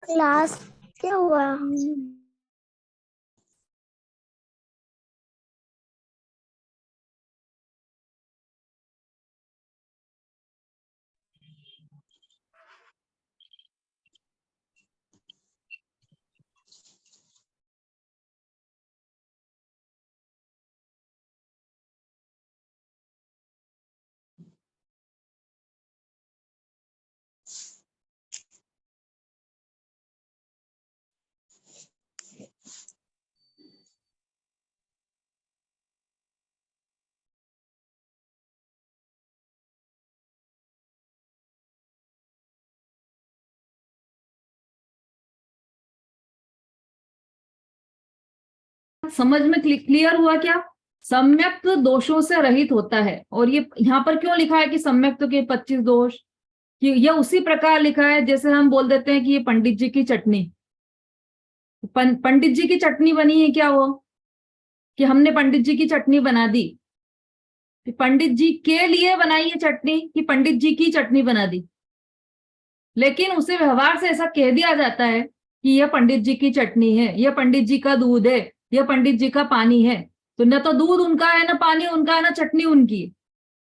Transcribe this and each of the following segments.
Class क्या हुआ? समझ में क्लियर हुआ क्या? सम्यक्त दोषों से रहित होता है। और ये यहाँ पर क्यों लिखा है कि सम्यक्त के 25 दोष? कि ये उसी प्रकार लिखा है जैसे हम बोल देते हैं कि ये पंडित जी की चटनी। पंडित जी की चटनी बनी है क्या वो? कि हमने पंडित जी की चटनी बना दी। पंडित जी के लिए बनाई है चटनी कि पंडित जी की चटनी बना दी? लेकिन उसे व्यवहार से ऐसा कह दिया जाता है कि यह पंडित जी की चटनी है, यह पंडित जी का दूध है, यह पंडित जी का पानी है। तो न तो दूध उनका है, ना पानी उनका है, ना चटनी उनकी है।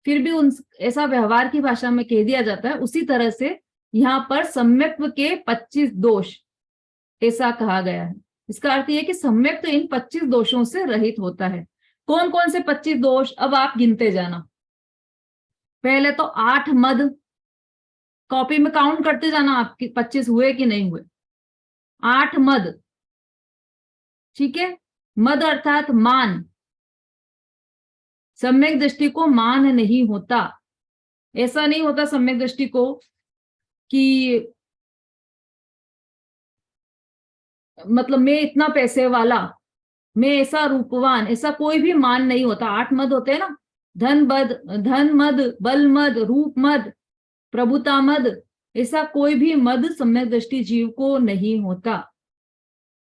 फिर भी उन ऐसा व्यवहार की भाषा में कह दिया जाता है। उसी तरह से यहाँ पर सम्यक्त्व के 25 दोष ऐसा कहा गया है। इसका अर्थ यह कि सम्यक्त्व इन 25 दोषों से रहित होता है। कौन कौन से 25 दोष? अब आप गिनते जाना। पहले तो 8 मद, कॉपी में काउंट करते जाना आपके 25 हुए कि नहीं हुए। 8 मद, ठीक है। मद अर्थात मान। सम्यक दृष्टि को मान नहीं होता। ऐसा नहीं होता सम्यक दृष्टि को कि मतलब मैं इतना पैसे वाला, मैं ऐसा रूपवान, ऐसा कोई भी मान नहीं होता। 8 मद होते हैं ना, धन मद, बल मद, रूप मद, प्रभुता मद। ऐसा कोई भी मद सम्यक दृष्टि जीव को नहीं होता।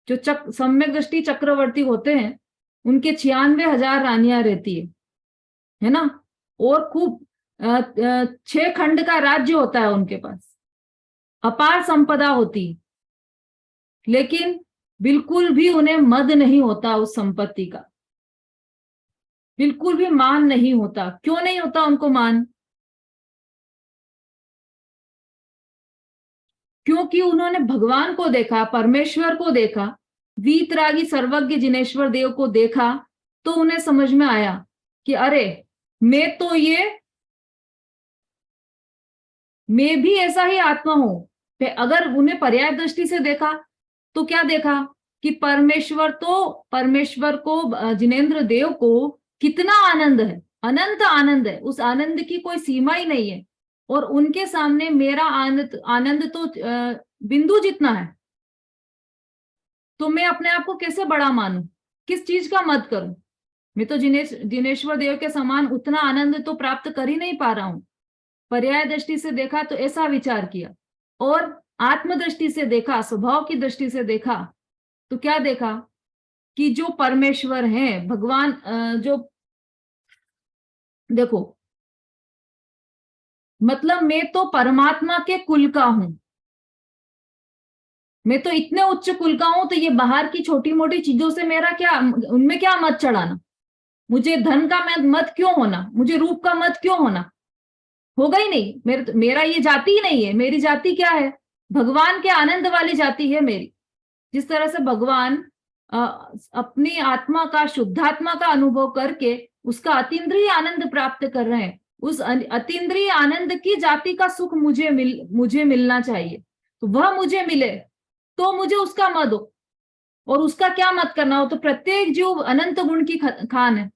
जो सम्यक दृष्टि चक्रवर्ती होते हैं उनके 96,000 रानियां रहती है ना। और खूब 6 खंड का राज्य होता है उनके पास, अपार संपदा होती। लेकिन बिल्कुल भी उन्हें मद नहीं होता उस संपत्ति का, बिल्कुल भी मान नहीं होता। क्यों नहीं होता उनको मान? क्योंकि उन्होंने भगवान को देखा, परमेश्वर को देखा, वीतरागी सर्वज्ञ जिनेश्वर देव को देखा। तो उन्हें समझ में आया कि अरे मैं भी ऐसा ही आत्मा हूं। अगर उन्हें पर्याय दृष्टि से देखा तो क्या देखा कि परमेश्वर को, जिनेंद्र देव को कितना आनंद है, अनंत आनंद है। उस आनंद की कोई सीमा ही नहीं है। और उनके सामने मेरा आनंद तो बिंदु जितना है। तो मैं अपने आप को कैसे बड़ा मानूं? किस चीज का मत करूं? मैं तो जिनेश्वर देव के समान उतना आनंद तो प्राप्त कर ही नहीं पा रहा हूं। पर्याय दृष्टि से देखा तो ऐसा विचार किया। और आत्मदृष्टि से देखा, स्वभाव की दृष्टि से देखा तो क्या देखा कि जो परमेश्वर है, भगवान, जो देखो, मतलब मैं तो परमात्मा के कुल का हूं। मैं तो इतने उच्च कुल का हूं, तो ये बाहर की छोटी मोटी चीजों से मेरा क्या, उनमें क्या मत चढ़ाना? मुझे धन का मत क्यों होना? मुझे रूप का मत क्यों होना? होगा ही नहीं। मेरा ये जाति ही नहीं है। मेरी जाति क्या है? भगवान के आनंद वाली जाति है मेरी। जिस तरह से भगवान अपनी आत्मा का, शुद्धात्मा का अनुभव करके उसका अतीन्द्रिय आनंद प्राप्त कर रहे हैं, उस अतीन्द्रिय आनंद की जाति का सुख मुझे मिलना चाहिए। तो वह मुझे मिले तो मुझे उसका मत हो। और उसका क्या मत करना हो? तो प्रत्येक जीव अनंत गुण की खान है।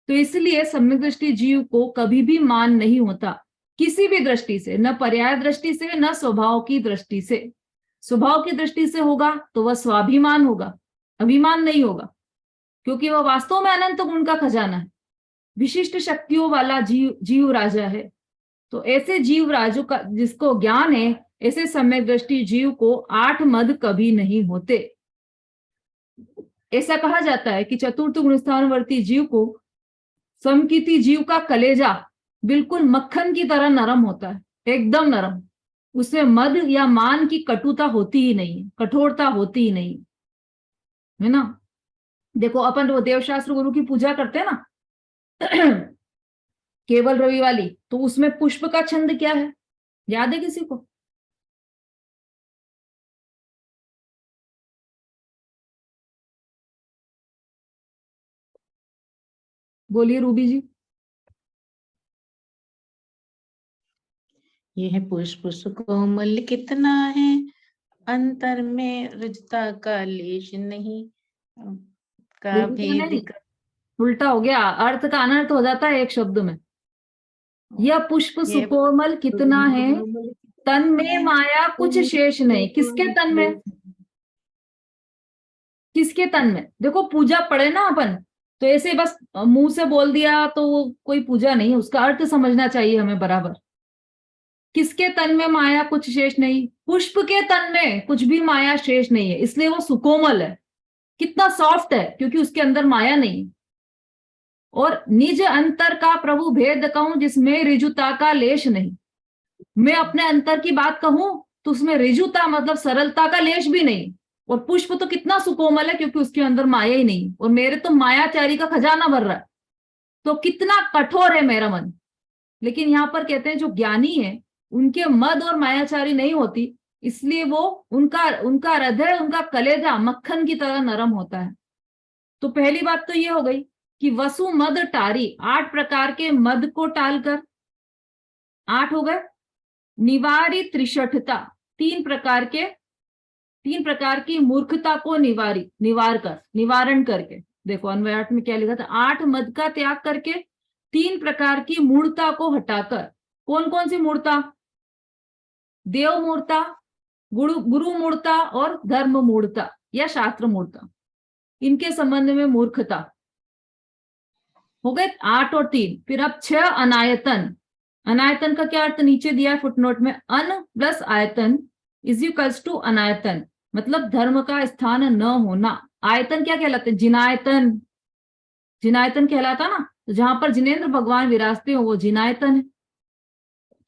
तो इसलिए सम्यक दृष्टि जीव को कभी भी मान नहीं होता, किसी भी दृष्टि से, न पर्याय दृष्टि से, न स्वभाव की दृष्टि से। स्वभाव की दृष्टि से होगा तो वह स्वाभिमान होगा, अभिमान नहीं होगा। क्योंकि वह वास्तव में अनंत गुण का खजाना है, विशिष्ट शक्तियों वाला जीव राजा है। तो ऐसे जीव राजू का जिसको ज्ञान है, ऐसे सम्यक दृष्टि जीव को 8 मद कभी नहीं होते। ऐसा कहा जाता है कि चतुर्थ गुण स्थानवर्ती जीव को समकीर्ति जीव का कलेजा बिल्कुल मक्खन की तरह नरम होता है, एकदम नरम। उसमें मद या मान की कटुता होती ही नहीं, कठोरता होती ही नहीं, है ना। देखो अपन वो देवशास्त्र गुरु की पूजा करते हैं ना केवल रवि वाली, तो उसमें पुष्प का छंद क्या है, याद है किसी को? बोलिए रूबी जी। यह पुष्प सुकोमल कितना है, अंतर में रुजता का लेश नहीं, का रुजता नहीं, भेद उल्टा हो गया, अर्थ का अनर्थ हो जाता है एक शब्द में। यह पुष्प सुकोमल कितना है, तन में माया कुछ शेष नहीं। किसके तन में, किसके तन में? देखो पूजा पढ़े ना अपन, तो ऐसे बस मुंह से बोल दिया तो वो कोई पूजा नहीं, उसका अर्थ समझना चाहिए हमें बराबर। किसके तन में माया कुछ शेष नहीं? पुष्प के तन में कुछ भी माया शेष नहीं है, इसलिए वो सुकोमल है। कितना सॉफ्ट है, क्योंकि उसके अंदर माया नहीं। और निज अंतर का प्रभु भेद कहूं, जिसमें रिजुता का लेश नहीं। मैं अपने अंतर की बात कहूं तो उसमें रिजुता मतलब सरलता का लेश भी नहीं। और पुष्प तो कितना सुकोमल है, क्योंकि उसके अंदर माया ही नहीं, और मेरे तो मायाचारी का खजाना भर रहा है, तो कितना कठोर है मेरा मन। लेकिन यहाँ पर कहते हैं जो ज्ञानी है उनके मद और मायाचारी नहीं होती, इसलिए वो उनका उनका हृदय, उनका कलेजा मक्खन की तरह नरम होता है। तो पहली बात तो ये हो गई कि वसु मद टारी, 8 प्रकार के मद को टालकर, 8 हो गए। निवारी त्रिशठता, 3 प्रकार की मूर्खता को निवारण करके। देखो अन्वयार्थ में क्या लिखा था, 8 मद का त्याग करके 3 प्रकार की मूर्खता को हटाकर। कौन कौन सी मूर्खता? देव मूर्खता, गुरु मूर्खता और धर्म मूर्खता या शास्त्र मूर्खता, इनके संबंध में मूर्खता हो गए 8 और 3। फिर अब 6 अनायतन। अनायतन का क्या अर्थ नीचे दिया है फुटनोट में, अन प्लस आयतन इज इक्वल्स टू अनायतन, मतलब धर्म का स्थान न होना। आयतन क्या कहलाते हैं? जिनायतन, जिनायतन कहलाता ना, तो जहां पर जिनेन्द्र भगवान विराजते हो वो जिनायतन है।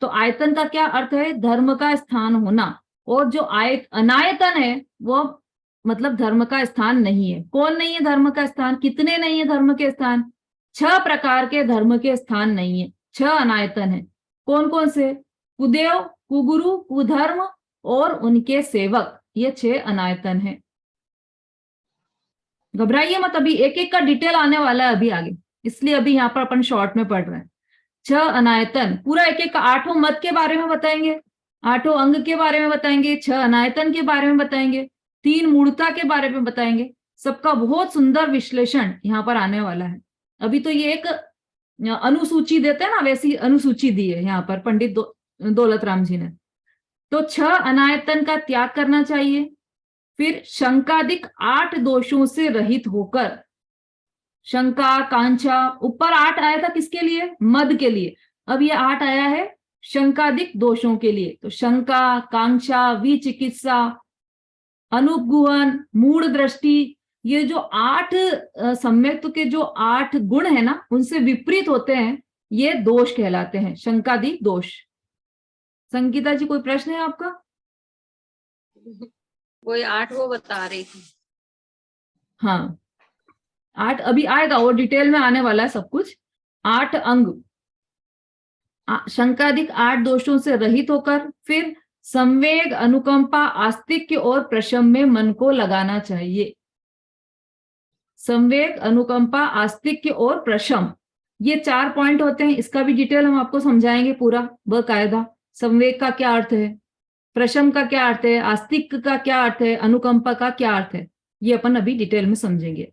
तो आयतन का क्या अर्थ है? धर्म का स्थान होना। और जो अनायतन है वो मतलब धर्म का स्थान नहीं है। कौन नहीं है धर्म का स्थान? कितने नहीं है धर्म के स्थान? 6 प्रकार के धर्म के स्थान नहीं है, 6 अनायतन है। कौन कौन से? कुदेव, कुगुरु, कुधर्म और उनके सेवक, ये 6 अनायतन है। घबराइए मत, अभी एक एक का डिटेल आने वाला है अभी आगे, इसलिए अभी यहाँ पर अपन शॉर्ट में पढ़ रहे हैं। 6 अनायतन, पूरा एक एक का 8 मत के बारे में बताएंगे, 8 अंग के बारे में बताएंगे, 6 अनायतन के बारे में बताएंगे, 3 मूर्ता के बारे में बताएंगे। सबका बहुत सुंदर विश्लेषण यहाँ पर आने वाला है। अभी तो ये एक अनुसूची देते हैं ना, वैसी अनुसूची दी है यहाँ पर पंडित दौलत राम जी ने। तो 6 अनायतन का त्याग करना चाहिए। फिर शंकादिक 8 दोषों से रहित होकर, शंका, कांक्षा, ऊपर 8 आया था किसके लिए? मद के लिए। अब ये 8 आया है शंकादिक दोषों के लिए। तो शंका, कांक्षा, विचिकित्सा, अनुपगुहन, मूढ़ दृष्टि, ये जो 8 सम्यक्त्व के जो 8 गुण है ना, उनसे विपरीत होते हैं, ये दोष कहलाते हैं, शंकादिक दोष। संगीता जी कोई प्रश्न है आपका? वही 8 वो बता रही थी। हाँ 8 अभी आएगा, वो डिटेल में आने वाला है सब कुछ। 8 अंग, शंकादिक 8 दोषों से रहित होकर फिर संवेग, अनुकंपा, आस्तिक्य और प्रशम में मन को लगाना चाहिए। संवेग, अनुकंपा, आस्तिक्य और प्रशम, ये 4 पॉइंट होते हैं। इसका भी डिटेल हम आपको समझाएंगे पूरा बकायदा। संवेग का क्या अर्थ है, प्रशम का क्या अर्थ है, आस्तिक का क्या अर्थ है, अनुकंपा का क्या अर्थ है, ये अपन अभी डिटेल में समझेंगे।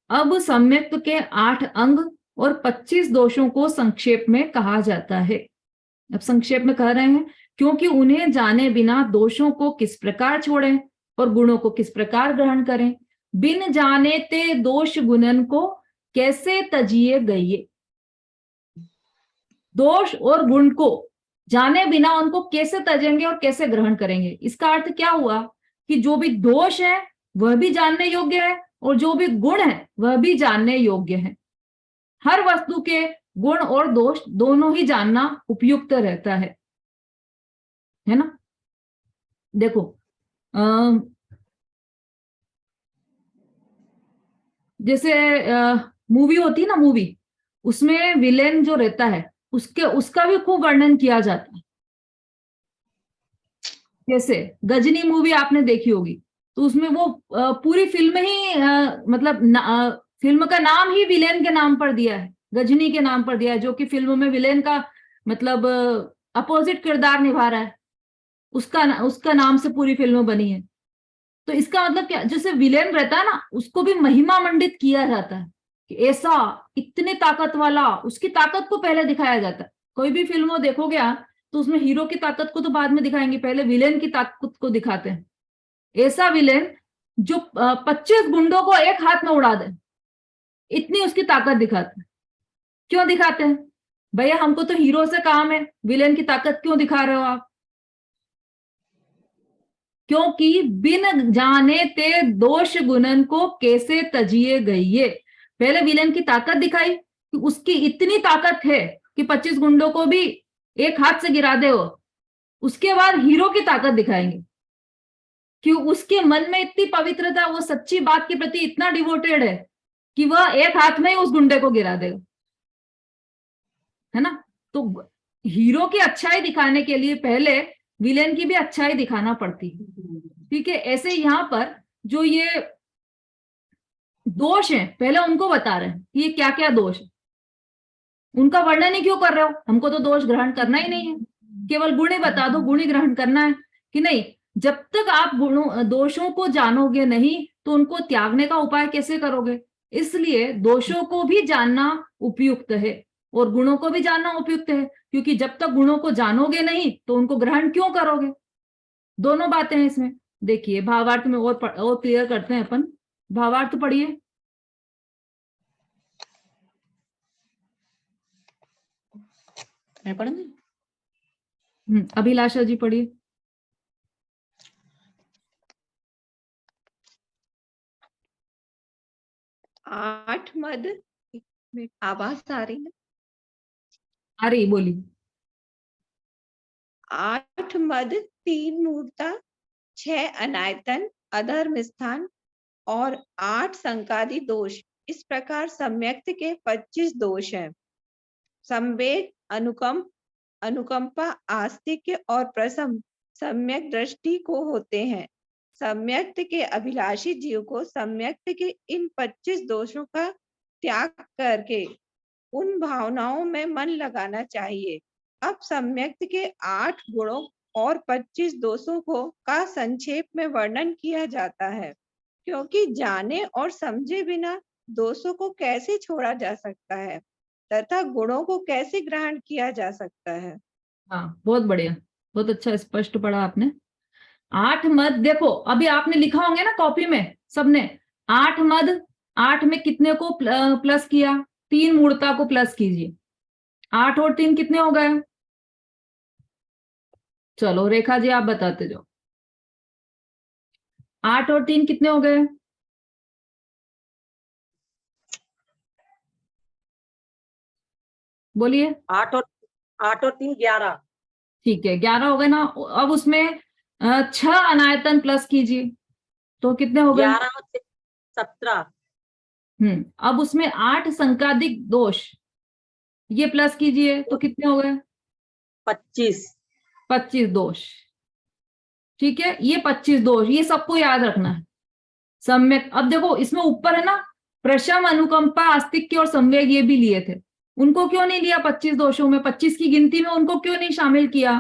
अब सम्यक्त्व के 8 अंग और 25 दोषों को संक्षेप में कहा जाता है। अब संक्षेप में कह रहे हैं क्योंकि उन्हें जाने बिना दोषों को किस प्रकार छोड़ें और गुणों को किस प्रकार ग्रहण करें। बिन जाने ते दोष गुणन को कैसे तजिए गइए। दोष और गुण को जाने बिना उनको कैसे तजेंगे और कैसे ग्रहण करेंगे। इसका अर्थ क्या हुआ कि जो भी दोष है वह भी जानने योग्य है और जो भी गुण है वह भी जानने योग्य है। हर वस्तु के गुण और दोष दोनों ही जानना उपयुक्त रहता है ना। देखो जैसे मूवी होती है ना, मूवी, उसमें विलेन जो रहता है उसका भी खूब वर्णन किया जाता है। जैसे गजनी मूवी आपने देखी होगी, तो उसमें वो पूरी फिल्म ही मतलब फिल्म का नाम ही विलेन के नाम पर दिया है, गजनी के नाम पर दिया है, जो कि फिल्म में विलेन का मतलब अपोजिट किरदार निभा रहा है, उसका नाम से पूरी फिल्म बनी है। तो इसका मतलब क्या, जैसे विलेन रहता है ना, उसको भी महिमा मंडित किया जाता है कि ऐसा इतने ताकत वाला, उसकी ताकत को पहले दिखाया जाता है। कोई भी फिल्म देखोगे आप, तो उसमें हीरो की ताकत को तो बाद में दिखाएंगे, पहले विलेन की ताकत को दिखाते हैं। ऐसा विलेन जो 25 गुंडों को एक हाथ में उड़ा दे, इतनी उसकी ताकत दिखाते हैं। क्यों दिखाते हैं भैया? हमको तो हीरो से काम है, विलेन की ताकत क्यों दिखा रहे हो आप? क्योंकि बिन जाने ते दोष गुणन को कैसे तजिए गई। पहले विलेन की ताकत दिखाई कि उसकी इतनी ताकत है कि 25 गुंडों को भी एक हाथ से गिरा दे वो। उसके बाद हीरो की ताकत दिखाएंगे कि उसके मन में इतनी पवित्रता, वो सच्ची बात के प्रति इतना डिवोटेड है कि वह एक हाथ में ही उस गुंडे को गिरा देगा, है ना। तो हीरो की अच्छाई दिखाने के लिए पहले विलेन की भी अच्छाई दिखाना पड़ती है, ठीक है। ऐसे यहाँ पर जो ये दोष है, पहले उनको बता रहे हैं कि ये क्या क्या दोष है। उनका वर्णन ही क्यों कर रहे हो? हमको तो दोष ग्रहण करना ही नहीं है, केवल गुण ही बता दो, गुण ही ग्रहण करना है कि नहीं। जब तक आप गुणों दोषों को जानोगे नहीं, तो उनको त्यागने का उपाय कैसे करोगे? इसलिए दोषों को भी जानना उपयुक्त है और गुणों को भी जानना उपयुक्त है, क्योंकि जब तक गुणों को जानोगे नहीं तो उनको ग्रहण क्यों करोगे? दोनों बातें हैं इसमें। देखिए भावार्थ में और क्लियर करते हैं अपन। भावार्थ पढ़िए। मैं पढ़ूंगी। अभिलाषा जी पढ़िए। आठ मद, आवाज आ रही है? आ रही, बोलिए। आठ मद, तीन मूर्ता, 6 अनायतन, अधर्म स्थान और 8 संकादी दोष। इस प्रकार सम्यक्त के 25 दोष हैं। संवेग, अनुकंपा, आस्तिक्य और प्रसम सम्यक दृष्टि को होते हैं। सम्यक्त के अभिलाषी जीव को सम्यक्त के इन 25 दोषों का त्याग करके उन भावनाओं में मन लगाना चाहिए। अब सम्यक्त के 8 गुणों और 25 दोषों को का संक्षेप में वर्णन किया जाता है, क्योंकि जाने और समझे बिना दोषों को कैसे छोड़ा जा सकता है तथा गुणों को कैसे ग्रहण किया जा सकता है। हाँ, बहुत बढ़िया, बहुत अच्छा स्पष्ट पढ़ा आपने। 8 मद, देखो अभी आपने लिखा होंगे ना कॉपी में सबने, 8 मद, 8 में कितने को प्लस किया? 3 मूर्ता को प्लस कीजिए। 8 और 3 कितने हो गए? चलो रेखा जी आप बताते जाओ। 8 और 3 कितने हो गए? बोलिए। 8 और 3 11। ठीक है, 11 हो गए ना। अब उसमें 6 अनायतन प्लस कीजिए, तो कितने हो गए? 11 और 17। अब उसमें 8 संकादिक दोष, ये प्लस कीजिए, तो कितने हो गए? 25। 25 दोष, ठीक है। ये 25 दोष, ये सबको याद रखना है। सम्यक, अब देखो इसमें ऊपर है ना, प्रशम, अनुकंपा, आस्तिक्य और संवेग, ये भी लिए थे। उनको क्यों नहीं लिया 25 दोषों में? 25 की गिनती में उनको क्यों नहीं शामिल किया?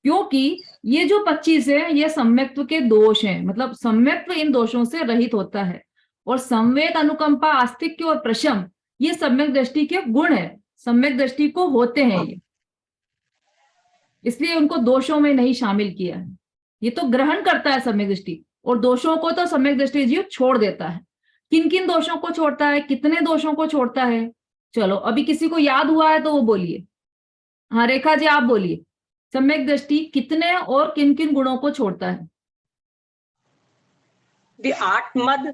क्योंकि ये जो 25 है ये सम्यक्त्व के दोष हैं, मतलब सम्यक्त्व इन दोषों से रहित होता है। और संवेग, अनुकंपा, आस्तिक्य और प्रशम ये सम्यक दृष्टि के गुण है, सम्यक दृष्टि को होते हैं ये, इसलिए उनको दोषों में नहीं शामिल किया है। ये तो ग्रहण करता है सम्यक दृष्टि, और दोषों को तो सम्यक दृष्टि जीव छोड़ देता है। किन किन दोषों को छोड़ता है, कितने दोषों को छोड़ता है? चलो अभी किसी को याद हुआ है तो वो बोलिए। हाँ रेखा जी आप बोलिए, सम्यक दृष्टि कितने और किन किन गुणों को छोड़ता है? 8 मद,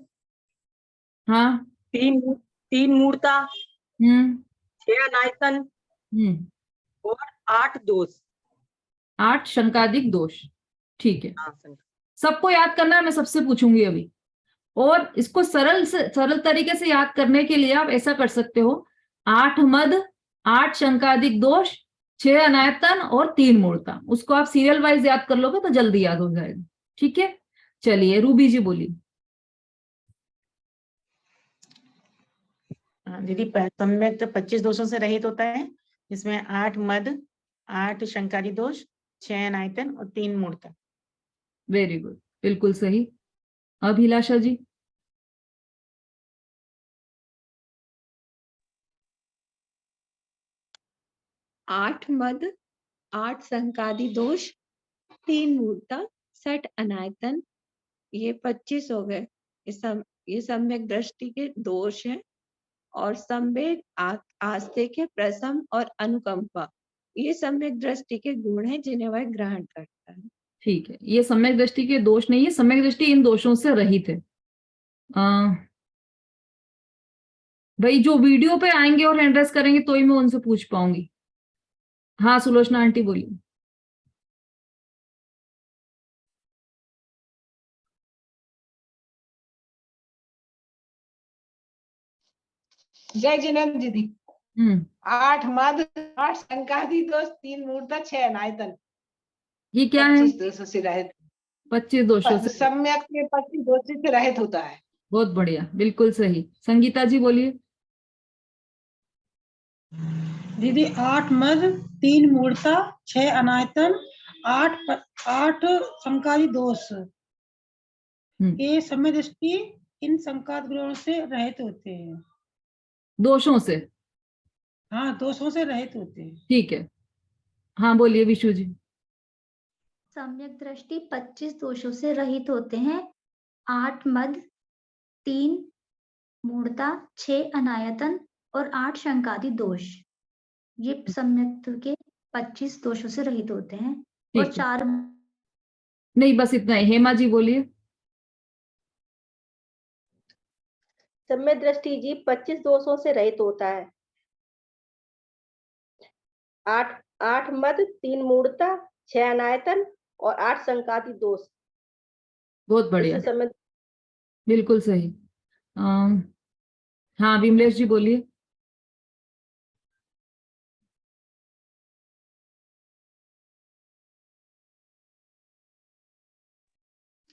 हाँ, 3 मूर्ता, 6 अनायतन और 8 दोष। 8 शंकादिक दोष, ठीक है, हाँ शंकर। सबको याद करना है, मैं सबसे पूछूंगी अभी। और इसको सरल तरीके से याद करने के लिए आप ऐसा कर सकते हो, 8 मद, 8 शंकादिक दोष, 6 अनायतन और 3 मूर्ता। उसको आप सीरियल वाइज याद कर लोगे तो जल्दी याद हो जाएगा। ठीक है, चलिए रूबी जी बोलिए। दीदी सम्यक तो 25 दोषों से रहित होता है, जिसमें 8 मद, 8 शंकादि दोष, 6 अनायतन और 3 मूर्ता। वेरी गुड, बिल्कुल सही। अभिलाषा जी। 8 मद, 8 संकादी दोष, 3 मूर्ता, 60 अनायतन, ये 25 हो गए। ये सम्यक दृष्टि के दोष हैं। और संवेग, आस्ते के प्रसम और अनुकंपा, ये सम्यक दृष्टि के गुण हैं जिन्हें वह ग्रहण करता है। ठीक है, ये सम्यक दृष्टि के दोष नहीं है, सम्यक दृष्टि इन दोषों से रहित है। भाई जो वीडियो पे आएंगे और हैंड रेस करेंगे तो ही मैं उनसे पूछ पाऊंगी। हाँ सुलोचना आंटी बोलिए। जय जिनेन्द्र दीदी। 8 मद, 8 शंकादि दोष, 3 मूर्ता, 6 अनायतन। ये क्या है? 25 दोषों से रहित। 25 दोषों से सम्यक में 25 दोषों से रहित होता है। बहुत बढ़िया, बिल्कुल सही। संगीता जी बोलिए। दीदी 8 मद, 3 मूर्ता, 6 अनायतन, 8 संकादी दोष, ये समय दृष्टि इन संकाद ग्रहों से रहित होते हैं। दोषों से? हाँ, दोषों से रहित होते हैं। ठीक है, हाँ बोलिए विशु जी। सम्यक दृष्टि 25 दोषों से रहित होते हैं। 8 मद, 3 मूर्ता, 6 अनायतन और 8 शंकादि दोष, ये सम्यक के 25 दोषों से रहित होते हैं। और 4 नहीं, बस इतना ही। हेमा जी बोलिए। सम्यक दृष्टि जी 25 दोषों से रहित होता है। 8 मद, 3 मूर्ता, 6 अनायतन और 8 संकादी दोष। बहुत बढ़िया, बिल्कुल सही। हाँ विमलेश जी बोलिए।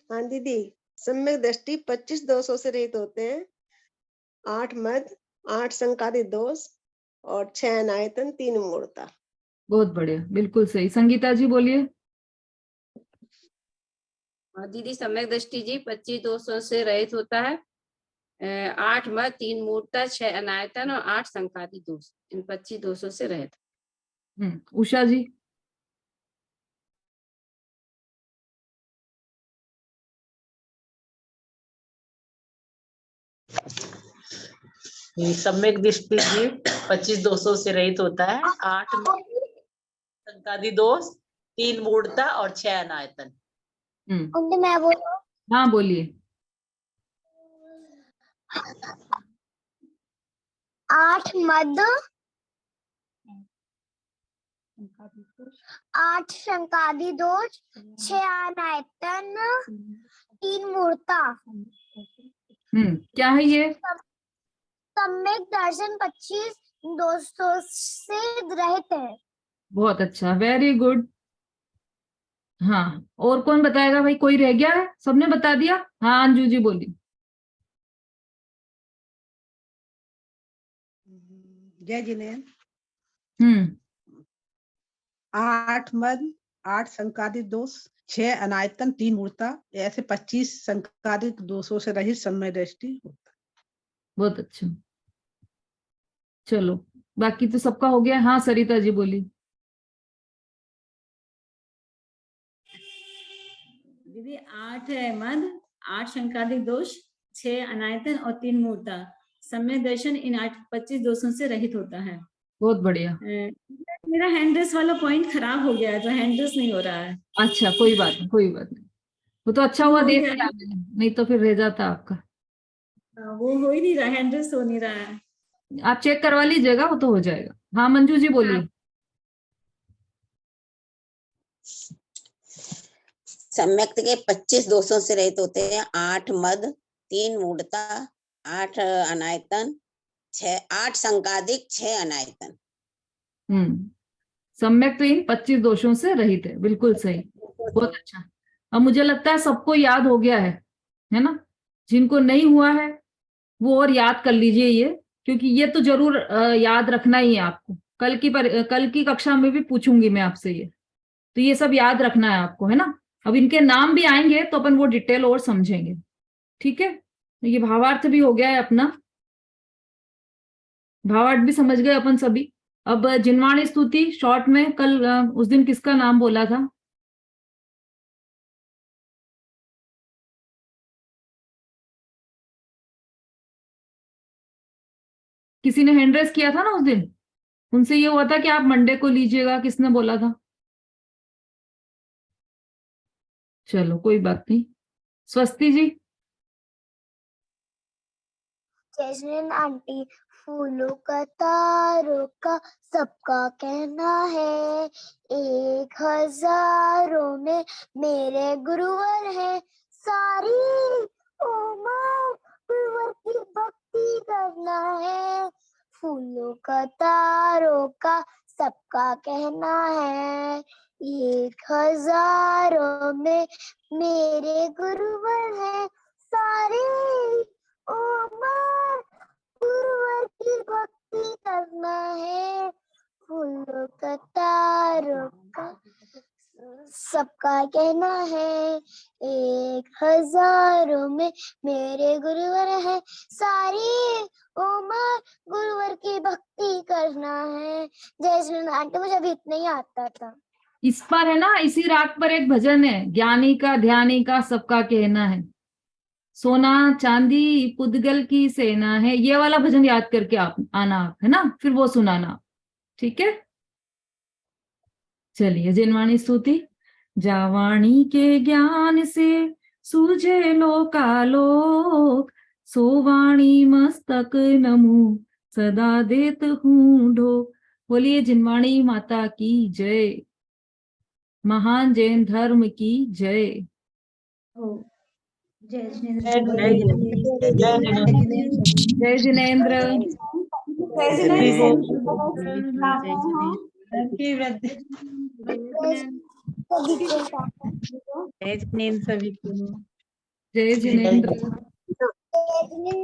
हाँ दीदी, सम्यक दृष्टि 25 दोषों से रहित होते हैं। 8 मद, 8 संकादी दोष और 6 अनायतन, 3 मूर्ता। बहुत बढ़िया, बिल्कुल सही। संगीता जी बोलिए। दीदी सम्यक दृष्टि जी 25 दोषों से रहित होता है। 8 मद, 3 मूर्ता, 6 अनायतन और 8 संकादी दोष, इन 25 दोषों से रहित। उषा जी। सम्यक दृष्टि जी 25 दोषों से रहित होता है। 8 संकादी दोष, 3 मूर्ता और 6 अनायतन। मैं बोलूं? हाँ बोलिए। 8 मद, 8 शंकादि दोष, 6 अनायतन, 3 मूर्ता। क्या है ये? सम्यक दर्शन 25 दोषों से रहित है। बहुत अच्छा, वेरी गुड। हाँ, और कौन बताएगा भाई? कोई रह गया है? सबने बता दिया? हाँ अंजू जी बोलिए। जय जिनेन्द्र। 8 मद, 8 संकादी दोष, 6 अनायतन, 3 मूर्ता, ऐसे 25 संकादी दोषों से रहित समय दृष्टि होता है। बहुत अच्छा, चलो बाकी तो सबका हो गया। हाँ सरिता जी बोलिए। दीदी 8 मद, 8 शंकादिक दोष, 6 अनायतन और 3 मूर्ता, सम्यक दर्शन इन 25 दोषों से रहित होता है। बहुत बढ़िया। मेरा हैंड्रेस वाला पॉइंट खराब हो गया है, तो हैंड्रेस नहीं हो रहा है। अच्छा कोई बात नहीं, कोई बात नहीं। वो तो अच्छा हुआ देख लिया, नहीं तो फिर रह जाता आपका। वो हो ही नहीं रहा, हैंड्रेस हो नहीं रहा है। आप चेक करवा लीजिएगा, वो तो हो जाएगा। हाँ मंजू जी बोलिए। सम्यक्त के 25 दोषों से रहित होते हैं। 8 मद, 3 मूढ़ता, 8 अनायतन, 8 संकादिक, 6 अनायतन। सम्यक्त इन 25 दोषों से रहित है, बिल्कुल सही, बहुत अच्छा। अब मुझे लगता है सबको याद हो गया है ना? जिनको नहीं हुआ है वो और याद कर लीजिए ये, क्योंकि ये तो जरूर याद रखना ही है आपको। कल की कक्षा में भी पूछूंगी मैं आपसे ये, तो ये सब याद रखना है आपको, है ना? अब इनके नाम भी आएंगे तो अपन वो डिटेल और समझेंगे, ठीक है? ये भावार्थ भी हो गया है अपना, भावार्थ भी समझ गए अपन सभी। अब जिनवाणी स्तुति शॉर्ट में, कल उस दिन किसका नाम बोला था? किसी ने हैंड रेस किया था ना उस दिन, उनसे ये हुआ था कि आप मंडे को लीजिएगा, किसने बोला था? चलो कोई बात नहीं। स्वस्ति जी। जैस्मिन आंटी, फूलों का तारों का सबका कहना है, 1000 में मेरे गुरुवर है, सारी उम्र गुरुवर की भक्ति करना है। फूलों का तारों का सबका कहना है, 1000 में मेरे गुरुवर है, सारी उम्र गुरुवर की भक्ति करना है। फूलों का तारों का सबका कहना है, 1000 में मेरे गुरुवर है, सारी उम्र गुरुवर की भक्ति करना है। जैस्मिन आंटी, मुझे अभी इतना ही आता था। इस पर है ना, इसी राग पर एक भजन है, ज्ञानी का ध्यानी का सबका कहना है, सोना चांदी पुद्गल की सेना है। ये वाला भजन याद करके आप आना, है ना? फिर वो सुनाना, ठीक है? चलिए जिनवाणी स्तुति। जावाणी के ज्ञान से सूझे लोकालोक, सोवाणी मस्तक नमो सदा देत हूँ ढोक। बोलिए जिनवाणी माता की जय, महान जैन धर्म की जय। जय जिनेंद्र। जय जिनेंद्र। जय जिनेंद्र सभी को। जय जिनेंद्र।